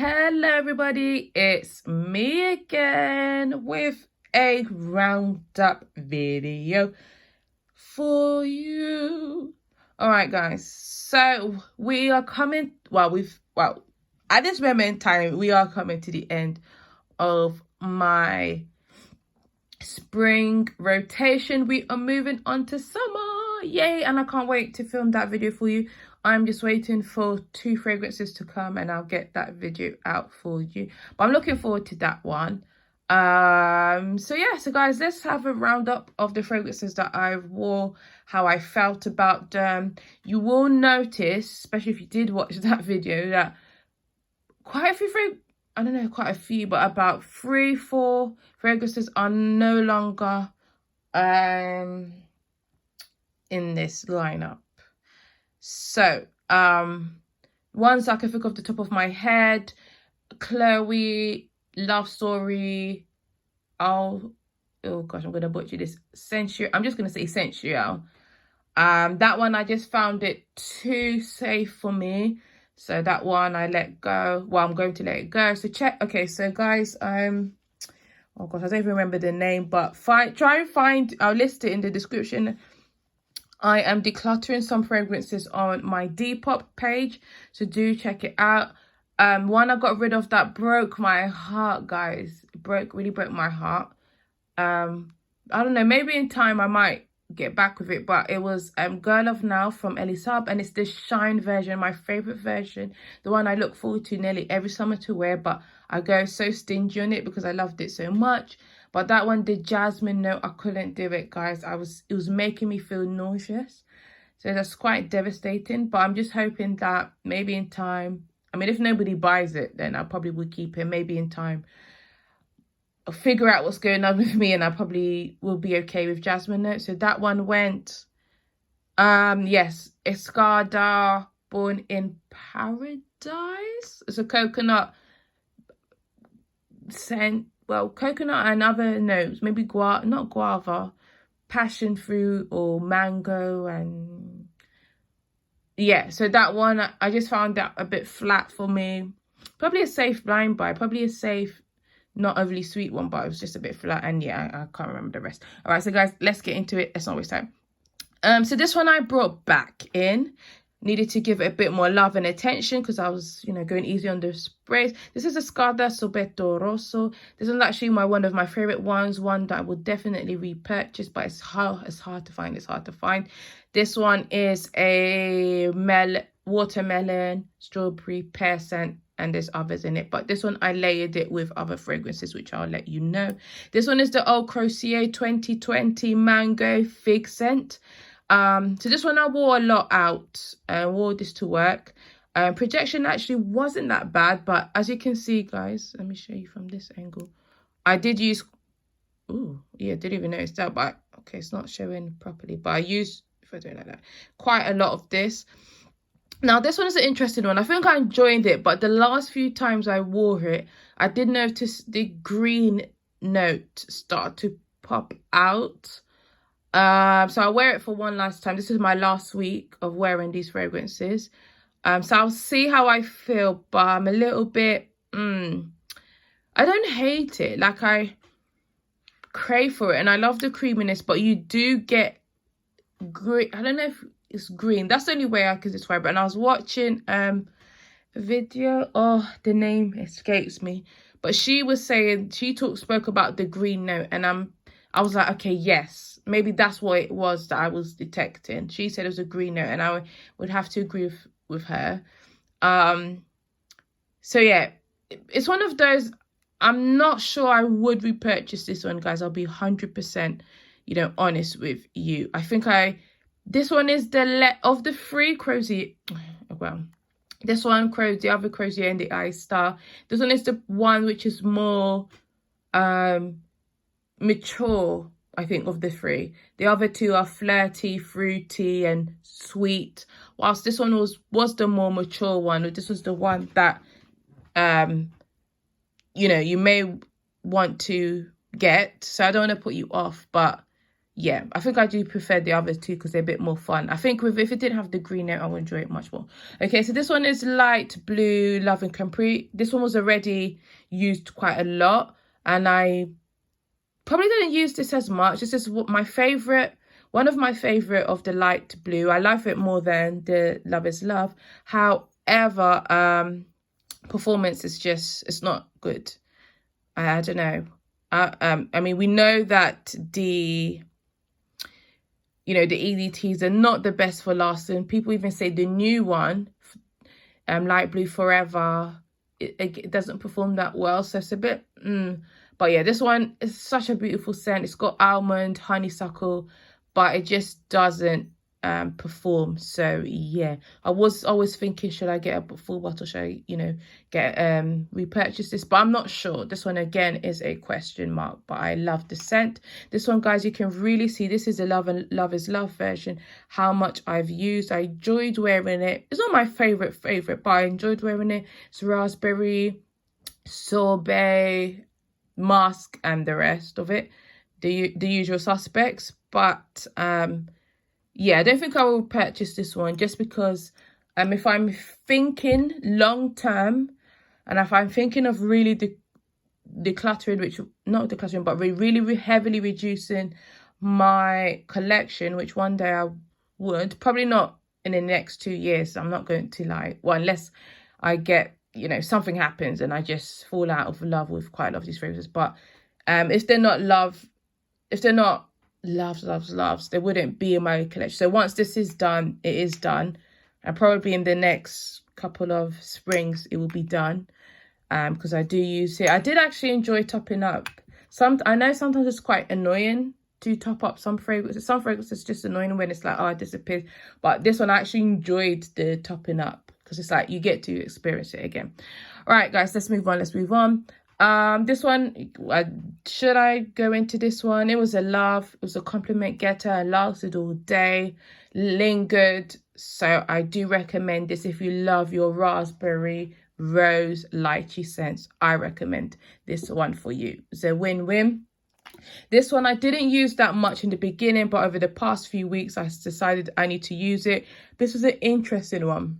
Hello everybody, it's me again with a roundup video for you. All right guys, so we are coming, at this moment in time we are coming to the end of my spring rotation. We are moving on to summer, yay! And I can't wait to film that video for you. I'm just waiting for 2 fragrances to come and I'll get that video out for you, but I'm looking forward to that one. So guys, let's have a roundup of the fragrances that I wore, how I felt about them. You will notice, especially if you did watch that video, that quite a few but about 3-4 fragrances are no longer in this lineup. So ones I can think off the top of my head: Chloe, Love Story, oh gosh, I'm gonna butcher this, Sensual. I'm just gonna say Sensual. That one I just found it too safe for me, so that one I let go. Well, I'm going to let it go. So okay, so guys, oh gosh, I don't even remember the name, but try and find, I'll list it in the description. I am decluttering some fragrances on my Depop page, so do check it out. One I got rid of that broke my heart, guys. Really broke my heart. I don't know, maybe in time I might get back with it, but it was Girl of Now from Elisab, and it's the Shine version, my favorite version, the one I look forward to nearly every summer to wear, but I go so stingy on it because I loved it so much. But that one, the jasmine note, I couldn't do it, guys. It was making me feel nauseous, so that's quite devastating. But I'm just hoping that maybe in time, I mean, if nobody buys it, then I probably would keep it. Maybe in time I'll figure out what's going on with me and I probably will be okay with jasmine note. So that one went, yes, Escada Born in Paradise. It's a coconut scent. Well, coconut and other notes, maybe not guava, passion fruit or mango, and yeah. So that one, I just found that a bit flat for me. Probably a safe blind buy, probably a safe, not overly sweet one, but it was just a bit flat. And yeah, I can't remember the rest. All right, so guys, let's get into it. Let's not waste time. So this one I brought back in. Needed to give it a bit more love and attention because I was, going easy on the sprays. This is Escada Sobeto Rosso. This is actually one of my favorite ones. One that I would definitely repurchase, but it's hard to find. It's hard to find. This one is a watermelon, strawberry, pear scent, and there's others in it. But this one I layered it with other fragrances, which I'll let you know. This one is the Eau Croisier 2020 mango fig scent. So this one I wore a lot out. I wore this to work. Projection actually wasn't that bad, but as you can see, guys, let me show you from this angle. I did use, didn't even notice that, but okay, it's not showing properly. But I used, if I do it like that, quite a lot of this. Now, this one is an interesting one. I think I enjoyed it, but the last few times I wore it, I did notice the green note start to pop out. So I'll wear it for one last time. This is my last week of wearing these fragrances. So I'll see how I feel, but I'm a little bit, I don't hate it. Like, I crave for it and I love the creaminess, but you do get green. I don't know if it's green. That's the only way I can describe it. And I was watching a video. Oh, the name escapes me. But she was saying, spoke about the green note, and I was like, okay, yes, maybe that's what it was that I was detecting. She said it was a green note, and I would have to agree with her. So yeah, it's one of those, I'm not sure I would repurchase this one, guys. I'll be 100%, honest with you. I think this one is of the 3 Croisier. Well, this one, the other Croisier and the Ice Star. This one is the one which is more mature, I think, of the 3. The other 2 are flirty, fruity, and sweet. Whilst this one was the more mature one. This was the one that, you may want to get. So I don't want to put you off, but yeah, I think I do prefer the others too because they're a bit more fun. I think if it didn't have the green note, I would enjoy it much more. Okay, so this one is Light Blue Love and Capri. This one was already used quite a lot, and I probably didn't use this as much. This is my favorite, one of my favorite of the light blue. I love it more than the Love is Love. However, performance is just, it's not good. I don't know. I mean, we know that the EDTs are not the best for lasting. People even say the new one, Light Blue Forever, it doesn't perform that well. So it's a bit, But yeah, this one is such a beautiful scent. It's got almond, honeysuckle, but it just doesn't perform. So yeah, I was always thinking, should I get a full bottle? Should I, get repurchase this? But I'm not sure. This one again is a question mark, but I love the scent. This one, guys, you can really see this is a Love is Love version. How much I've used. I enjoyed wearing it. It's not my favorite, but I enjoyed wearing it. It's raspberry, sorbet, musk, and the rest of it, the usual suspects. But yeah, I don't think I will purchase this one just because if I'm thinking long term, and if I'm thinking of really decluttering, which not decluttering, but really heavily reducing my collection, which one day I would, probably not in the next 2 years. I'm not going to unless I get, something happens and I just fall out of love with quite a lot of these fragrances. But if they're not loves, they wouldn't be in my collection. So once this is done, it is done. And probably in the next couple of springs, it will be done. Because I do use it. I did actually enjoy topping up. I know sometimes it's quite annoying to top up some fragrances. Some fragrances just annoying when it's like, oh, it disappears. But this one I actually enjoyed the topping up. Because it's like you get to experience it again. All right, guys, let's move on. This one, should I go into this one? It was a love. It was a compliment getter. It lasted all day, lingered. So I do recommend this if you love your raspberry, rose, lychee scents. I recommend this one for you. It's a win-win. This one I didn't use that much in the beginning, but over the past few weeks, I decided I need to use it. This was an interesting one.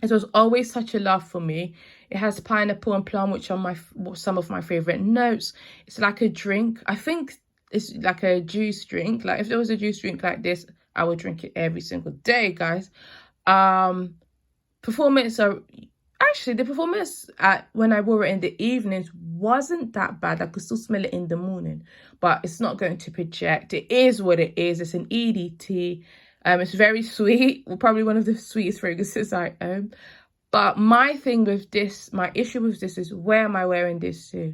It was always such a love for me. It has pineapple and plum, which are some of my favorite notes. It's like a drink. I think it's like a juice drink. Like if there was a juice drink like this, I would drink it every single day, guys. Performance the performance when I wore it in the evenings wasn't that bad. I could still smell it in the morning, but it's not going to project. It is what it is. It's an EDT. It's very sweet, probably one of the sweetest fragrances I own. But my thing with this, my issue with this is, where am I wearing this to?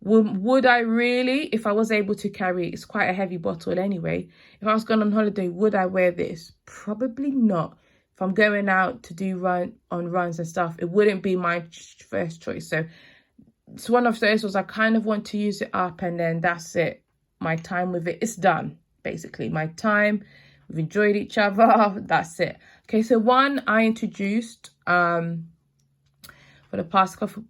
Would I really, if I was able to carry it, it's quite a heavy bottle anyway. If I was going on holiday, would I wear this? Probably not. If I'm going out to do runs and stuff, it wouldn't be my first choice. So it's one of those was I kind of want to use it up and then that's it. My time with it is done, basically. My time. We've enjoyed each other. That's it. Okay, so one I introduced for the past couple,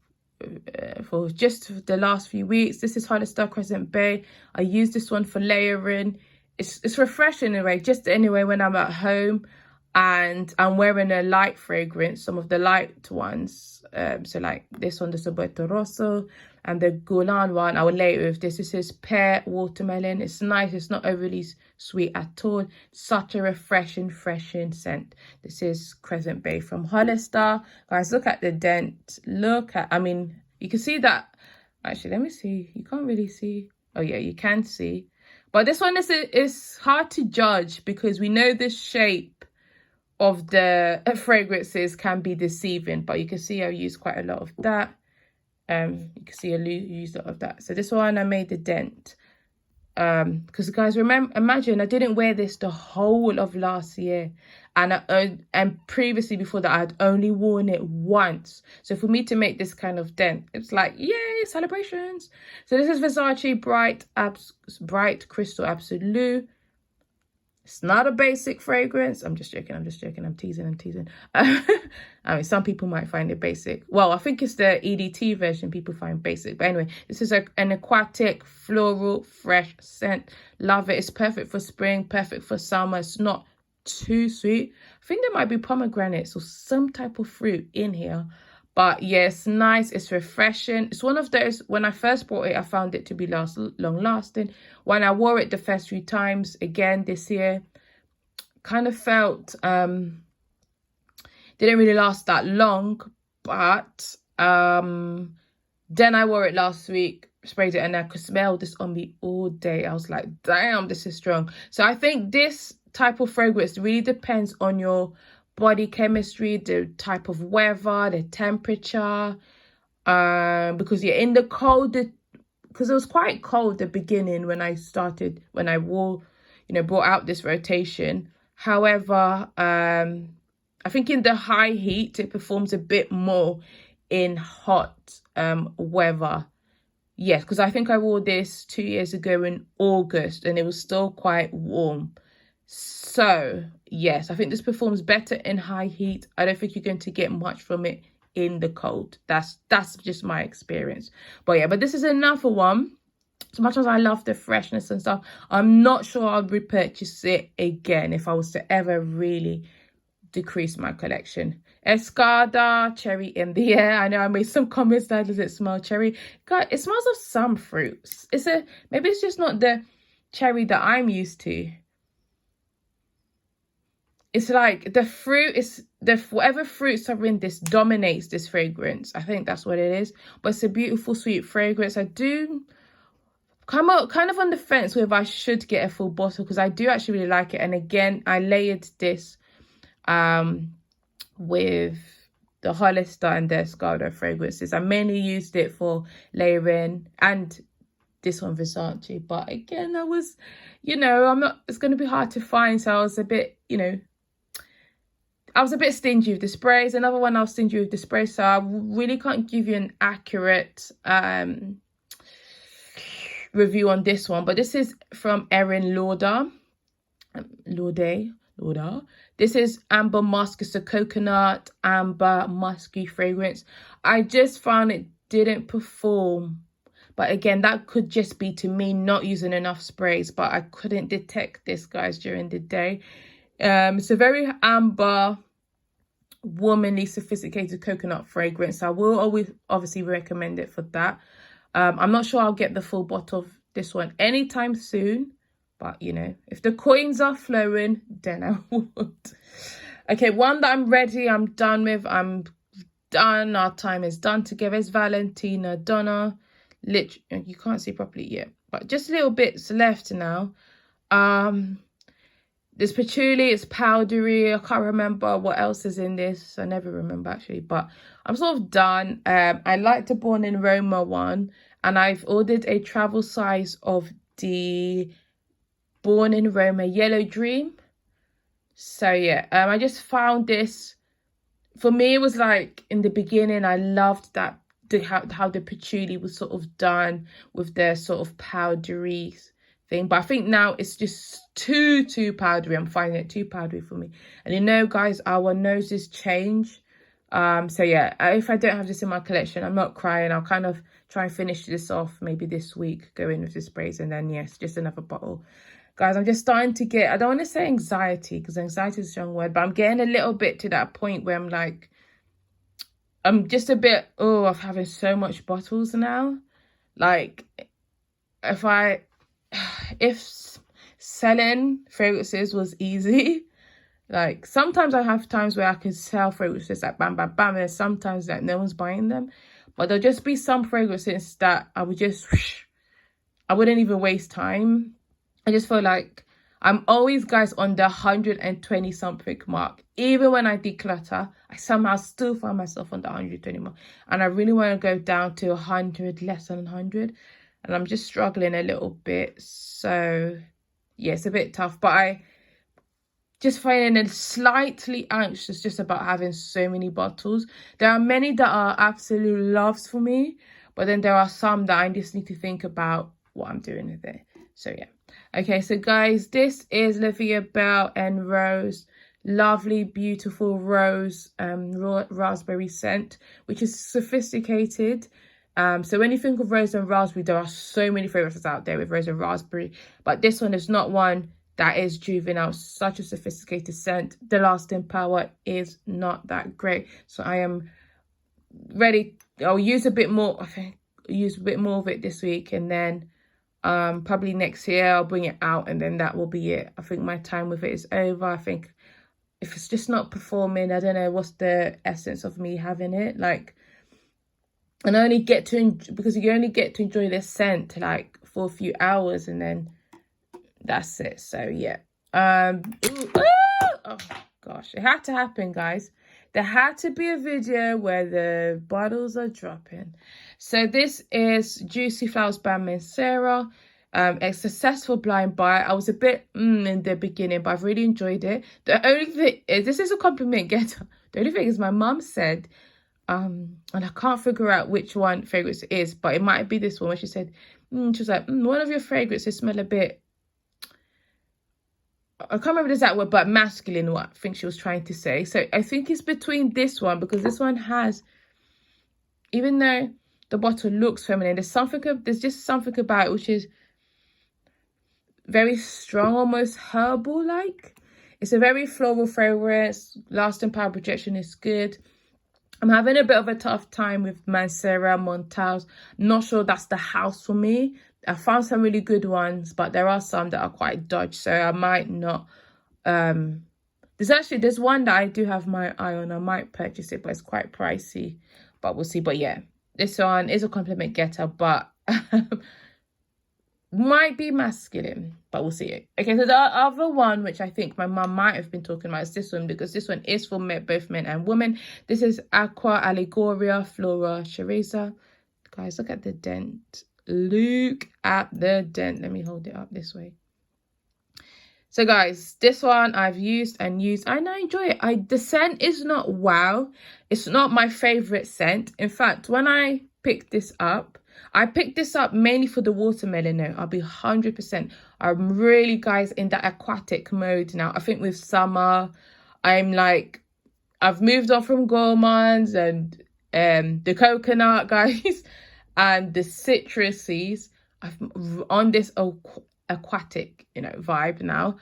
for just the last few weeks. This is Hollister Crescent Bay. I use this one for layering. It's refreshing in a way, just anyway when I'm at home and I'm wearing a light fragrance, some of the light ones. So like this one, the Sobeto Rosso, and the Golan one, I will layer it with this. This is pear watermelon. It's nice. It's not overly sweet at all. Such a refreshing scent. This is Crescent Bay from Hollister. Guys, look at the dent. You can see that. Actually, let me see. You can't really see. Oh yeah, you can see. But this one is hard to judge because we know the shape of the fragrances can be deceiving. But you can see I use quite a lot of that. You can see I used a lot of that. So this one I made a dent. Because guys, imagine I didn't wear this the whole of last year, and previously before that I had only worn it once. So for me to make this kind of dent, it's like, yay, celebrations. So this is Versace Bright Crystal Absolute. It's not a basic fragrance. I'm just joking. I'm teasing. I'm teasing. I mean, some people might find it basic. Well, I think it's the EDT version people find basic. But anyway, this is an aquatic, floral, fresh scent. Love it. It's perfect for spring, perfect for summer. It's not too sweet. I think there might be pomegranates or some type of fruit in here. But yeah, it's nice. It's refreshing. It's one of those, when I first bought it, I found it to be long lasting. When I wore it the first few times, again this year, kind of felt didn't really last that long. But then I wore it last week, sprayed it, and I could smell this on me all day. I was like, damn, this is strong. So I think this type of fragrance really depends on your body chemistry, the type of weather, the temperature, because you're in the cold, because it was quite cold the beginning when I wore, brought out this rotation. However, I think in the high heat it performs a bit more in hot weather. Yes, because I think I wore this 2 years ago in August and it was still quite warm. So yes, I think this performs better in high heat. I don't think you're going to get much from it in the cold. That's just my experience. But yeah, but this is another one. As much as I love the freshness and stuff, I'm not sure I'll repurchase it again if I was to ever really decrease my collection. Escada Cherry in the air. I know I made some comments that does it smell cherry. God, it smells of some fruits. Maybe it's just not the cherry that I'm used to. It's like the fruit is whatever fruits are in this dominates this fragrance. I think that's what it is. But it's a beautiful, sweet fragrance. I do come out kind of on the fence with if I should get a full bottle because I do actually really like it. And again, I layered this with the Hollister and the Escada fragrances. I mainly used it for layering and this one Versace. But again, I was, it's going to be hard to find. So I was a bit, I was a bit stingy with the sprays. Another one I was stingy with the sprays. So I really can't give you an accurate review on this one. But this is from Erin Lauder. This is Amber Musk. It's a coconut amber musky fragrance. I just found it didn't perform. But again, that could just be to me not using enough sprays. But I couldn't detect this, guys, during the day. It's a very amber, womanly, sophisticated coconut fragrance. I will always obviously recommend it for that. I'm not sure I'll get the full bottle of this one anytime soon. But, if the coins are flowing, then I would. Okay, one that I'm ready, I'm done with. I'm done. Our time is done together. It's Valentina Donna. Literally, you can't see properly yet. But just little bits left now. This patchouli is powdery. I can't remember what else is in this. I never remember actually, but I'm sort of done. I like the Born in Roma one, and I've ordered a travel size of the Born in Roma Yellow Dream. So yeah, I just found this. For me, it was like in the beginning, I loved that how the patchouli was sort of done with the sort of powdery thing, but I think now it's just too powdery. I'm finding it too powdery for me. And guys, our noses change. So yeah, if I don't have this in my collection, I'm not crying. I'll kind of try and finish this off maybe this week, go in with the sprays, and then yes, just another bottle. Guys, I'm just starting to get, I don't want to say anxiety because anxiety is a strong word, but I'm getting a little bit to that point where I'm like, I'm just a bit of having so much bottles now. Like, if selling fragrances was easy, like sometimes I have times where I can sell fragrances like bam, bam, bam, and sometimes like no one's buying them. But there'll just be some fragrances that I would just, I wouldn't even waste time. I just feel like I'm always, guys, on the 120 something mark. Even when I declutter, I somehow still find myself on the 120 mark. And I really want to go down to 100, less than 100. And I'm just struggling a little bit. So, yeah, it's a bit tough. But I just finding it slightly anxious just about having so many bottles. There are many that are absolute loves for me. But then there are some that I just need to think about what I'm doing with it. So, yeah. Okay, so guys, this is Livia Bell and Rose. Lovely, beautiful rose raspberry scent, which is sophisticated. So when you think of rose and raspberry, there are so many fragrances out there with rose and raspberry, but this one is not one that is juvenile. Such a sophisticated scent. The lasting power is not that great, so I am ready. I'll use a bit more. I think use a bit more of it this week, and then probably next year I'll bring it out, and then that will be it. I think my time with it is over. I think if it's just not performing, I don't know what's the essence of me having it. Like, and I only get to because you only get to enjoy this scent like for a few hours, and then that's it. So yeah. Oh gosh, it had to happen, guys. There had to be a video where the bottles are dropping. So this is Juicy Flowers by Mancera. A successful blind buy. I was a bit in the beginning, but I've really enjoyed it. The only thing is, this is a compliment getter. The only thing is, my mum said, and I can't figure out which one fragrance it is, but it might be this one where she said, she was like, one of your fragrances smell a bit, I can't remember the exact word, but masculine, what I think she was trying to say. So I think it's between this one, because this one has, even though the bottle looks feminine, there's just something about it which is very strong, almost herbal like. It's a very floral fragrance. Lasting power, projection is good. I'm having a bit of a tough time with Mancera, Montage. Not sure that's the house for me. I found some really good ones, but there are some that are quite dodgy, so I might not. There's one that I do have my eye on. I might purchase it, but it's quite pricey. But we'll see. But yeah, this one is a compliment getter, but might be masculine, but we'll see. Okay, so the other one, which I think my mum might have been talking about, is this one, because this one is for both men and women. This is Aqua, Allegoria, Flora, Cherisa. Guys, look at the dent. Look at the dent. Let me hold it up this way. So guys, this one I've used and I enjoy it. The scent is not wow. It's not my favorite scent. In fact, when I picked this up, I picked this up mainly for the watermelon note. I'll be 100%. I'm really, guys, in that aquatic mode now. I think with summer, I'm like, I've moved on from gourmands and the coconut, guys, and the citruses. I'm on this aquatic, vibe now.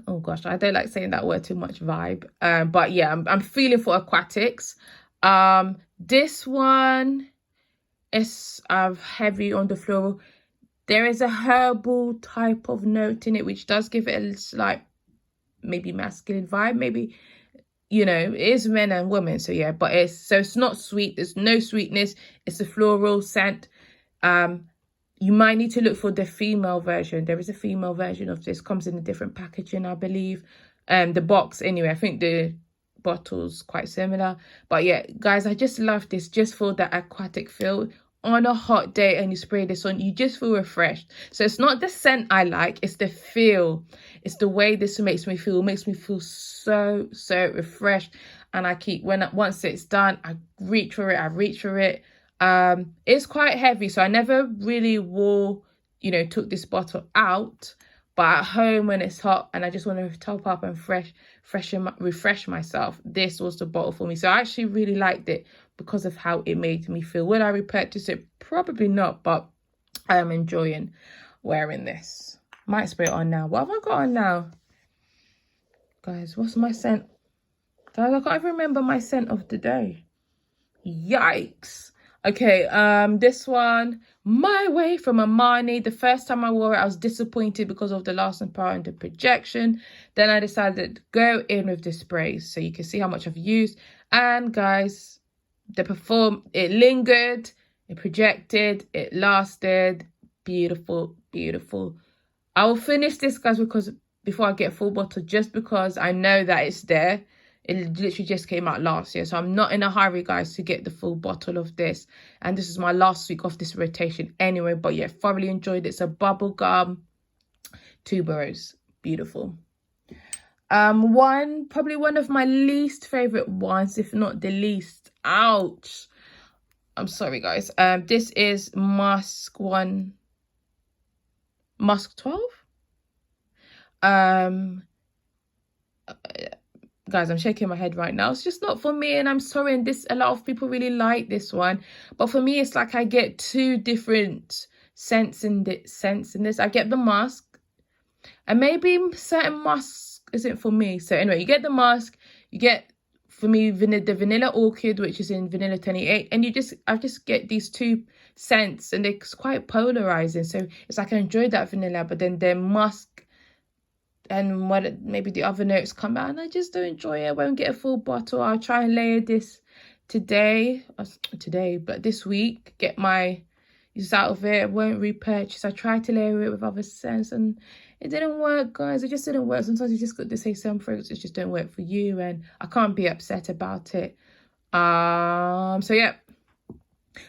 Oh gosh, I don't like saying that word too much, vibe. But yeah, I'm feeling for aquatics. This one is heavy on the floral. There is a herbal type of note in it, which does give it a slight, maybe masculine vibe. Maybe, it is men and women. So yeah, but it's not sweet. There's no sweetness. It's a floral scent. You might need to look for the female version. There is a female version of this. Comes in a different packaging, I believe. The box, anyway, I think the bottle's quite similar. But yeah, guys, I just love this just for the aquatic feel. On a hot day and you spray this on, you just feel refreshed. So it's not the scent I like, it's the feel. It's the way this makes me feel. It makes me feel so refreshed. And once it's done, I reach for it. It's quite heavy, so I never really took this bottle out. But at home when it's hot and I just want to top up and refresh myself, this was the bottle for me. So I actually really liked it because of how it made me feel. Would I repurchase it? Probably not, but I am enjoying wearing this. Might spray it on now. What have I got on now? Guys, what's my scent? Guys, I can't even remember my scent of the day. Yikes. Okay, this one, My Way from Armani. The first time I wore it, I was disappointed because of the lasting power and the projection. Then I decided to go in with the sprays, so you can see how much I've used. And guys, it lingered, it projected, it lasted. Beautiful. I will finish this, guys, because before I get a full bottle, just because I know that it's there. It literally just came out last year, so I'm not in a hurry, guys, to get the full bottle of this. And this is my last week of this rotation anyway. But yeah, thoroughly enjoyed it. It's a bubblegum tuberose. Beautiful. Probably one of my least favorite ones, if not the least. Ouch. I'm sorry, guys. This is Musk 12. Guys, I'm shaking my head right now. It's just not for me, and I'm sorry. And a lot of people really like this one, but for me, it's like I get two different scents in this. I get the musk, and maybe certain musk isn't for me. So anyway, you get the musk, you get, for me, the vanilla orchid, which is in vanilla 28, and I just get these two scents, and it's quite polarizing. So it's like I enjoy that vanilla, but then the musk and maybe the other notes come out, and I just don't enjoy it. I won't get a full bottle. I'll try and layer this but this week, get my use out of it. I won't repurchase. I tried to layer it with other scents, and it didn't work, guys. It just didn't work. Sometimes you just got to say some fragrances just don't work for you, and I can't be upset about it. So yeah.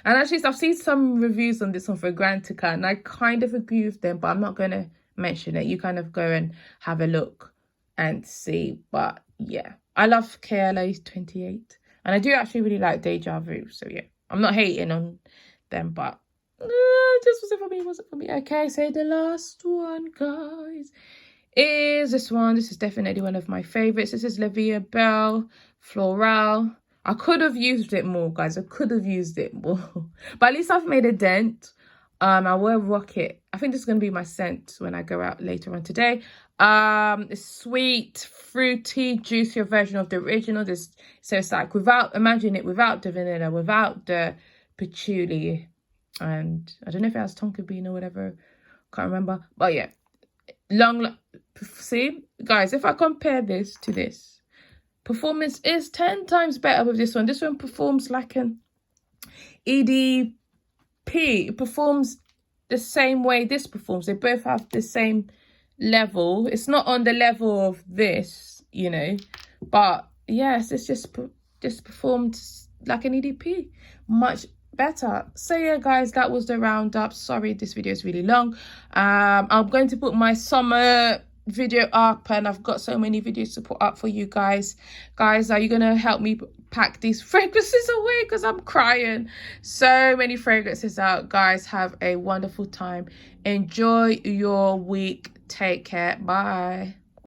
And actually, I've seen some reviews on this one for Grantica, and I kind of agree with them, but I'm not going to mention it. You kind of go and have a look and see. But yeah, I love KLA 28, and I do actually really like Deja Vu. So yeah, I'm not hating on them, but just wasn't for me. Okay, so the last one, guys, is this one. This is definitely one of my favorites. This is Livia Belle Floral. I could have used it more, guys. I could have used it more, but at least I've made a dent. I will rock it. I think this is going to be my scent when I go out later on today. A sweet, fruity, juicier version of the original. So it's like imagine it without the vanilla, without the patchouli, and I don't know if it has tonka bean or whatever. Can't remember. But yeah, see, guys, if I compare this to this, performance is 10 times better with this one. This one performs like an EDP. It performs the same way this performs. They both have the same level. It's not on the level of this, you know, but yes, it's just performed like an EDP, much better. So yeah, guys, that was the roundup. Sorry, this video is really long. I'm going to put my summer video up, and I've got so many videos to put up for you guys. Are you gonna help me pack these fragrances away, because I'm crying? So many fragrances out, guys. Have a wonderful time. Enjoy your week. Take care. Bye.